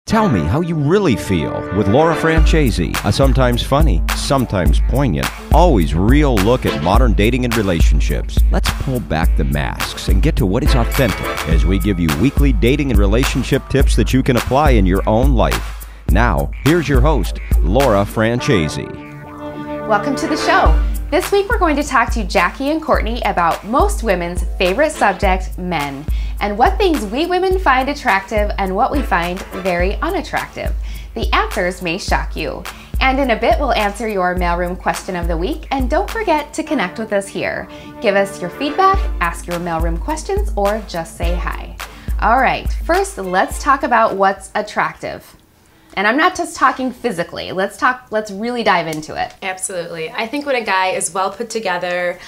Tell me how you really feel with Laura Francese, a sometimes funny, sometimes poignant, always real look at modern dating and relationships. Let's pull back the masks and get to what is authentic as we give you weekly dating and relationship tips that you can apply in your own life. Now, here's your host, Laura Francese. Welcome to the show. This week we're going to talk to Jackie and Courtney about most women's favorite subject, men, and what things we women find attractive and what we find very unattractive. The answers may shock you. And in a bit we'll answer your mailroom question of the week, and don't forget to connect with us here. Give us your feedback, ask your mailroom questions, or just say hi. All right, first let's talk about what's attractive. And I'm not just talking physically. Let's really dive into it. Absolutely. I think when a guy is well put together,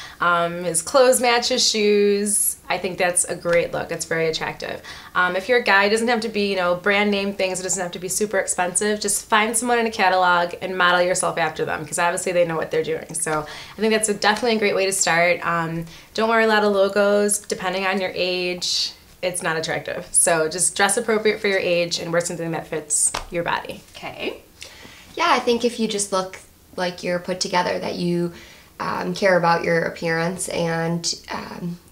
his clothes match his shoes, I think that's a great look. It's very attractive. If you're a guy, it doesn't have to be, brand name things. It doesn't have to be super expensive. Just find someone in a catalog and model yourself after them, because obviously they know what they're doing. So I think that's definitely a great way to start. Don't wear a lot of logos. Depending on your age, it's not attractive. So just dress appropriate for your age and wear something that fits your body. Okay. Yeah, I think if you just look like you're put together, that you care about your appearance and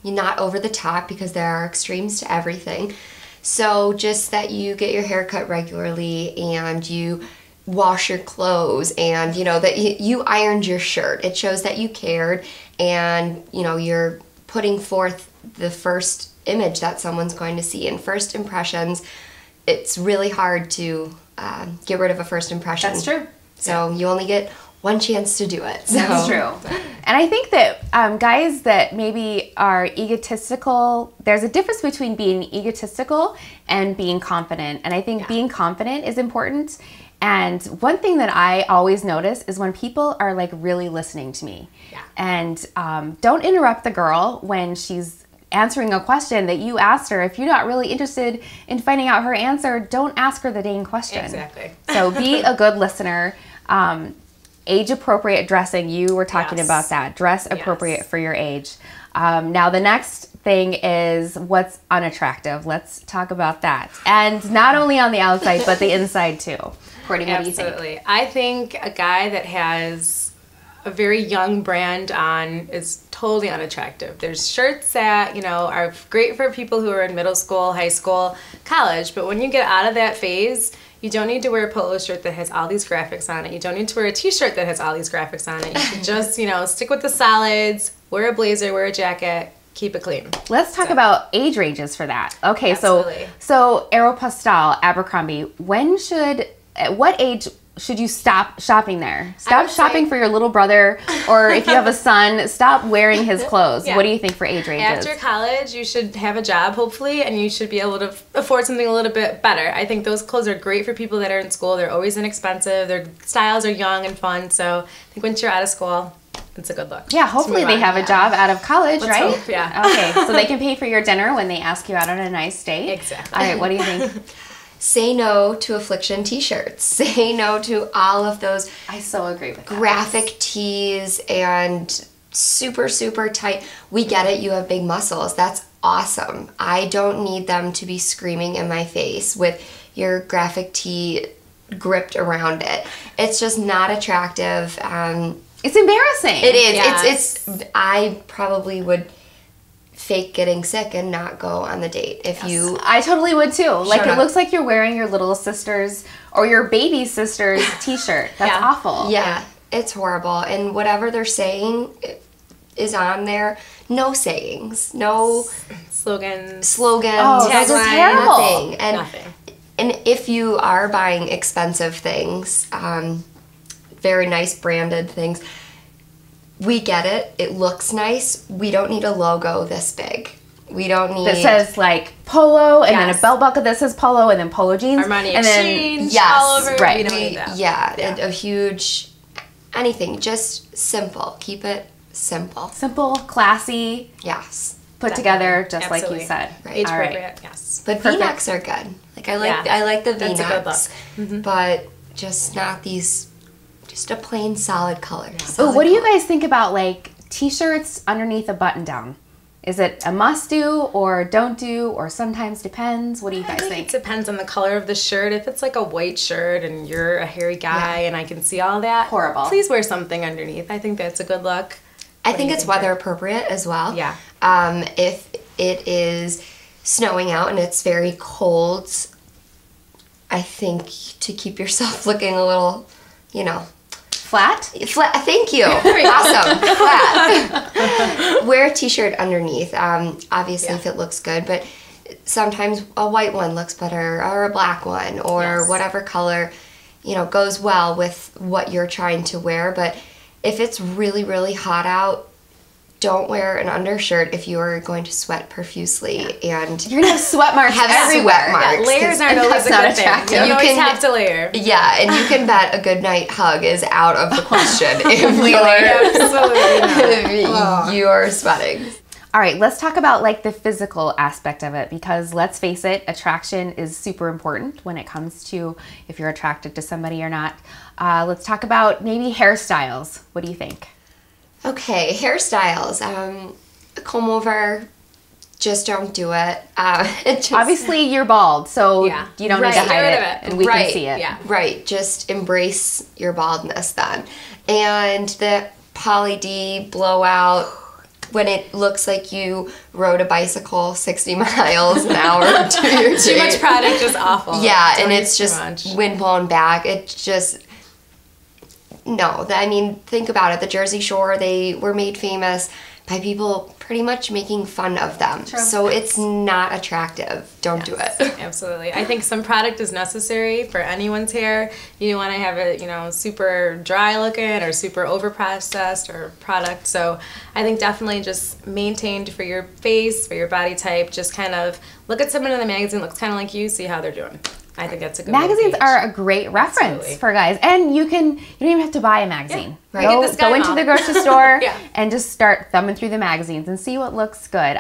you're not over the top, because there are extremes to everything. So just that you get your hair cut regularly and you wash your clothes and, that you ironed your shirt. It shows that you cared and, you're putting forth the first image that someone's going to see. And first impressions, it's really hard to get rid of a first impression. That's true. So you only get one chance to do it. So. That's true. And I think that guys that maybe are egotistical, there's a difference between being egotistical and being confident. And I think being confident is important. And one thing that I always notice is when people are like really listening to me. Yeah. And don't interrupt the girl when she's answering a question that you asked her. If you're not really interested in finding out her answer, don't ask her the dang question. Exactly. So be a good listener. Age appropriate dressing, you were talking about that. Dress appropriate for your age. Now the next thing is what's unattractive. Let's talk about that. And not only on the outside, but the inside too. Courtney, what do you think? Absolutely. I think a guy that has a very young brand on is totally unattractive. There's shirts that, are great for people who are in middle school, high school, college, but when you get out of that phase, you don't need to wear a polo shirt that has all these graphics on it. You don't need to wear a t-shirt that has all these graphics on it. You should just, stick with the solids, wear a blazer, wear a jacket, keep it clean. Let's talk about age ranges for that. Okay, absolutely. so Aeropostale, Abercrombie, what age should you stop shopping there? Stop shopping for your little brother, or if you have a son, stop wearing his clothes. Yeah. What do you think for age ranges? After college, you should have a job, hopefully, and you should be able to afford something a little bit better. I think those clothes are great for people that are in school. They're always inexpensive. Their styles are young and fun. So I think once you're out of school, it's a good look. Yeah, hopefully they have a job out of college, Let's right? Hope, yeah. Okay, so they can pay for your dinner when they ask you out on a nice date. Exactly. All right, what do you think? Say no to Affliction t-shirts. Say no to all of those I so agree with that. Graphic tees and super, super tight. We get it, you have big muscles. That's awesome. I don't need them to be screaming in my face with your graphic tee gripped around it. It's just not attractive. It's embarrassing. It is. Yes. It's. I probably would fake getting sick and not go on the date if you. I totally would too. Like it up. looks like you're wearing your little sister's or your baby sister's t-shirt. That's awful. Yeah, it's horrible. And whatever they're saying is on there. No sayings. No slogans. Oh, those are terrible. Nothing. Nothing. And if you are buying expensive things, very nice branded things, we get it. It looks nice. We don't need a logo this big. We don't need... That says like polo and then a belt buckle that says polo and then polo jeans. Armani and Exchange then, all over. Right. We don't need that. Yeah, and a huge... Anything. Just simple. Keep it simple. Simple, classy, Yes. put together, just Absolutely. like you said. Right. Age All right. appropriate, yes. But Perfect. V-necks are good. Like I like the That's a good V-necks. look. But just not these... Just a plain solid color. Oh, what do you guys think about like t-shirts underneath a button down? Is it a must do or don't do or sometimes depends? What do you guys I think? It depends on the color of the shirt. If it's like a white shirt and you're a hairy guy and I can see all that, Horrible. please wear something underneath. I think that's a good look. I think it's weather appropriate as well. Yeah. If it is snowing out and it's very cold, I think to keep yourself looking a little, Flat? Thank you. Awesome. Flat. Wear a t-shirt underneath. Obviously, if it looks good, but sometimes a white one looks better, or a black one, or whatever color, goes well with what you're trying to wear. But if it's really, really hot out, don't wear an undershirt if you are going to sweat profusely, and You're gonna have sweat marks have everywhere. sweat marks. Layers aren't always a not good thing. attractive. You don't You always can- have to layer. Yeah, and you can bet a good night hug is out of the question if Absolutely not. you are sweating. All right, let's talk about like the physical aspect of it, because let's face it, attraction is super important when it comes to if you're attracted to somebody or not. Let's talk about maybe hairstyles. What do you think? Okay, hairstyles. Comb over, just don't do it. Obviously, you're bald, so Yeah. you don't need to Right. hide Get rid it, of it. and we Right. can see it. Yeah. Right, just embrace your baldness then. And the poly D blowout, when it looks like you rode a bicycle 60 miles an hour to your Too much date. product is awful. Yeah, Don't and use it's too just much. wind blown back. It just, no. I mean, think about it. The Jersey Shore, they were made famous by people pretty much making fun of them. So it's not attractive. Don't do it. Absolutely. I think some product is necessary for anyone's hair. You don't want to have it, super dry looking or super over processed or product. So I think definitely just maintained for your face, for your body type. Just kind of look at someone in the magazine, looks kind of like you, see how they're doing. I think that's a good way to Magazines gauge. are a great reference Absolutely. for guys, and you don't even have to buy a magazine. right. Get Go, the Sky go into Mall. the grocery store Yeah. and just start thumbing through the magazines and see what looks good.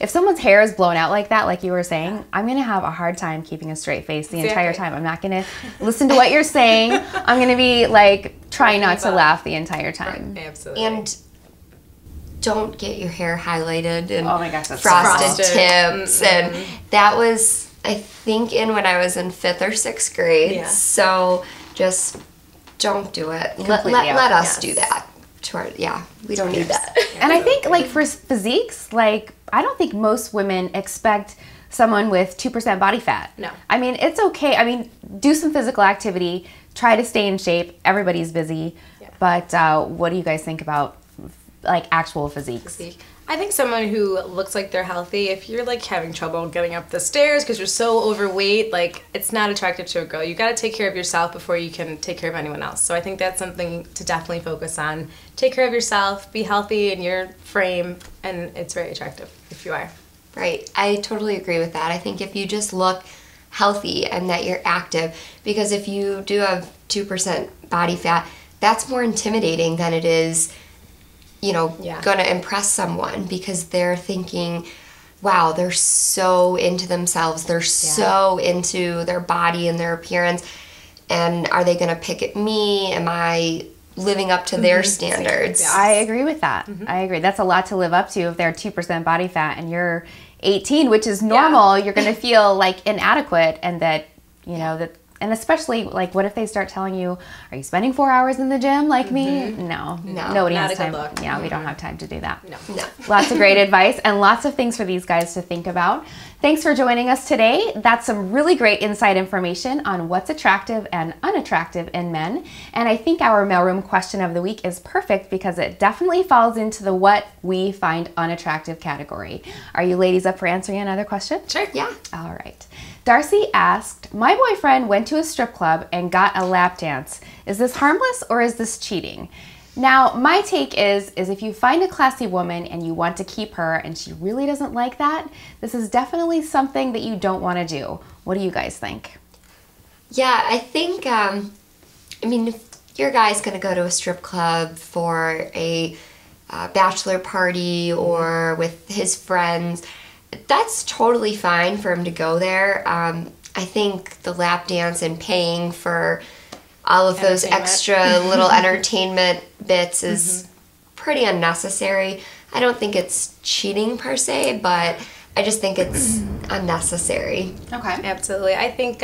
If someone's hair is blown out like that, like you were saying, I'm gonna have a hard time keeping a straight face the entire Exactly. time. I'm not gonna listen to what you're saying. I'm gonna be like trying not to laugh the entire time. Absolutely. And don't get your hair highlighted and Oh my gosh, that's so frosted frosted. tips. And that was, I think, when I was in 5th or 6th grade. Yeah. So just don't do it. Completely Let out, us do that. We don't need that. And I think like for physiques, like I don't think most women expect someone with 2% body fat. No. I mean, it's okay. I mean, do some physical activity, try to stay in shape. Everybody's busy. Yeah. But what do you guys think about like actual physiques? I think someone who looks like they're healthy, if you're like having trouble getting up the stairs because you're so overweight, like it's not attractive to a girl. You got to take care of yourself before you can take care of anyone else. So I think that's something to definitely focus on. Take care of yourself, be healthy in your frame, and it's very attractive if you are. Right. I totally agree with that. I think if you just look healthy and that you're active, because if you do have 2% body fat, that's more intimidating than it is, going to impress someone, because they're thinking, wow, they're so into themselves. They're so into their body and their appearance. And are they going to pick at me? Am I living up to their standards? Yeah. I agree with that. I agree. That's a lot to live up to if they're 2% body fat and you're 18, which is normal. You're going to feel like inadequate, and that, and especially like, what if they start telling you, are you spending 4 hours in the gym like me? No, nobody not has a good time. look. Yeah, we don't have time to do that. No. Lots of great advice and lots of things for these guys to think about. Thanks for joining us today. That's some really great inside information on what's attractive and unattractive in men. And I think our mailroom question of the week is perfect because it definitely falls into the what we find unattractive category. Are you ladies up for answering another question? Sure. Yeah. All right. Darcy asked, my boyfriend went to a strip club and got a lap dance. Is this harmless or is this cheating? Now, my take is if you find a classy woman and you want to keep her and she really doesn't like that, this is definitely something that you don't want to do. What do you guys think? Yeah, I think, if your guy's going to go to a strip club for a bachelor party or with his friends, that's totally fine for him to go there. I think the lap dance and paying for all of those Entertainment. extra little entertainment bits is pretty unnecessary. I don't think it's cheating per se, but I just think it's unnecessary. Okay. Absolutely. I think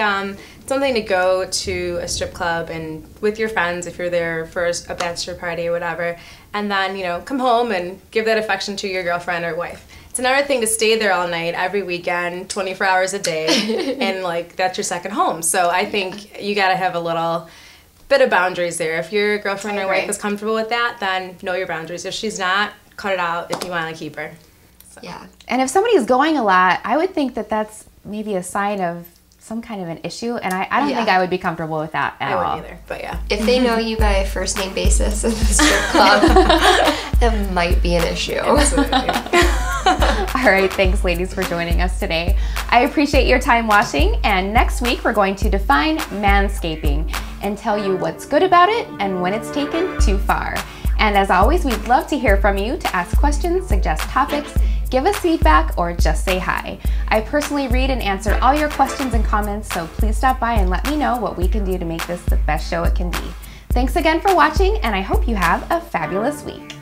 something to go to a strip club and with your friends if you're there for a bachelor party or whatever, and then, you know, come home and give that affection to your girlfriend or wife. It's another thing to stay there all night, every weekend, 24 hours a day, and like that's your second home. So I think you got to have a little bit of boundaries there. If your girlfriend or wife is comfortable with that, then know your boundaries. If she's not, cut it out if you want to keep her. So. Yeah. And if somebody's going a lot, I would think that that's maybe a sign of some kind of an issue, and I don't think I would be comfortable with that at all. I wouldn't either, but yeah. If they know you by a first name basis in the strip club, it might be an issue. Absolutely. All right, thanks ladies for joining us today. I appreciate your time watching, and next week we're going to define manscaping and tell you what's good about it and when it's taken too far. And as always, we'd love to hear from you to ask questions, suggest topics, give us feedback, or just say hi. I personally read and answer all your questions and comments, so please stop by and let me know what we can do to make this the best show it can be. Thanks again for watching, and I hope you have a fabulous week.